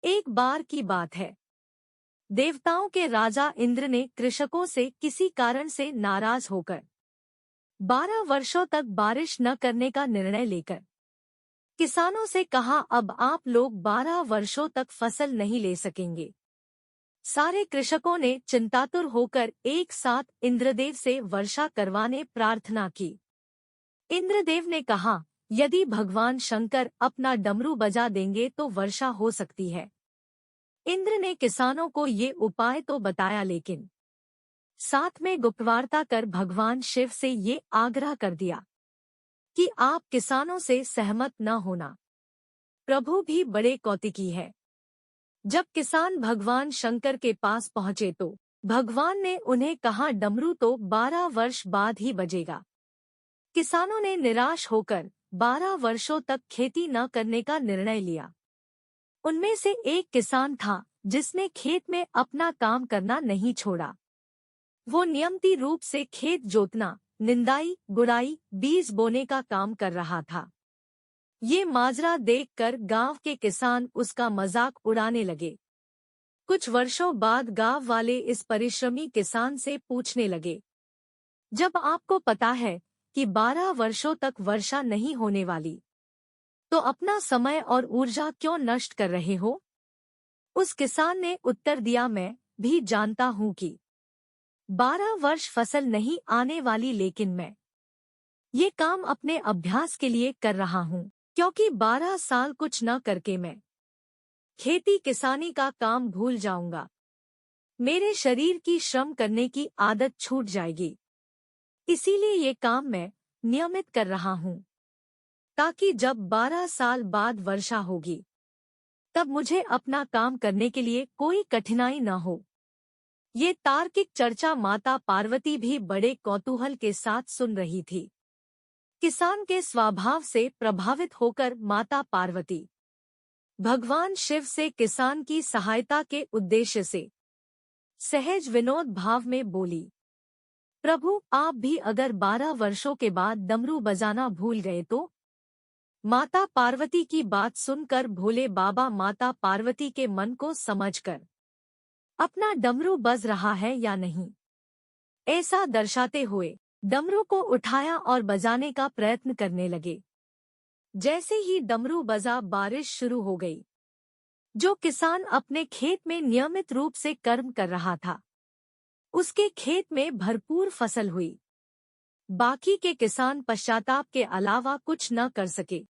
एक बार की बात है। देवताओं के राजा इंद्र ने कृषकों से किसी कारण से नाराज होकर 12 वर्षों तक बारिश न करने का निर्णय लेकर किसानों से कहा, अब आप लोग 12 वर्षों तक फसल नहीं ले सकेंगे। सारे कृषकों ने चिंतातुर होकर एक साथ इंद्रदेव से वर्षा करवाने प्रार्थना की। इंद्रदेव ने कहा, यदि भगवान शंकर अपना डमरू बजा देंगे तो वर्षा हो सकती है। इंद्र ने किसानों को ये उपाय तो बताया, लेकिन साथ में गुप्तवार्ता कर भगवान शिव से ये आग्रह कर दिया कि आप किसानों से सहमत न होना। प्रभु भी बड़े कौतिकी है। जब किसान भगवान शंकर के पास पहुंचे तो भगवान ने उन्हें कहा, डमरू तो 12 वर्ष बाद ही बजेगा। किसानों ने निराश होकर 12 वर्षों तक खेती न करने का निर्णय लिया। उनमें से एक किसान था जिसने खेत में अपना काम करना नहीं छोड़ा। वो नियमित रूप से खेत जोतना, निंदाई, गुड़ाई, बीज बोने का काम कर रहा था। ये माजरा देखकर गांव के किसान उसका मजाक उड़ाने लगे। कुछ वर्षों बाद गांव वाले इस परिश्रमी किसान से पूछने लगे, जब आपको पता है कि 12 वर्षों तक वर्षा नहीं होने वाली, तो अपना समय और ऊर्जा क्यों नष्ट कर रहे हो? उस किसान ने उत्तर दिया, मैं भी जानता हूँ कि 12 वर्ष फसल नहीं आने वाली, लेकिन मैं ये काम अपने अभ्यास के लिए कर रहा हूँ, क्योंकि 12 साल कुछ न करके मैं खेती किसानी का काम भूल जाऊंगा। मेरे शरीर की श्रम करने की आदत छूट जाएगी। इसीलिए ये काम मैं नियमित कर रहा हूँ, ताकि जब 12 साल बाद वर्षा होगी तब मुझे अपना काम करने के लिए कोई कठिनाई न हो। ये तार्किक चर्चा माता पार्वती भी बड़े कौतूहल के साथ सुन रही थी। किसान के स्वभाव से प्रभावित होकर माता पार्वती भगवान शिव से किसान की सहायता के उद्देश्य से सहज विनोद भाव में बोली, प्रभु, आप भी अगर 12 वर्षों के बाद डमरू बजाना भूल गए तो? माता पार्वती की बात सुनकर भोले बाबा माता पार्वती के मन को समझकर अपना डमरू बज रहा है या नहीं, ऐसा दर्शाते हुए डमरू को उठाया और बजाने का प्रयत्न करने लगे। जैसे ही डमरू बजा, बारिश शुरू हो गई। जो किसान अपने खेत में नियमित रूप से कर्म कर रहा था, उसके खेत में भरपूर फसल हुई। बाकी के किसान पश्चाताप के अलावा कुछ न कर सके।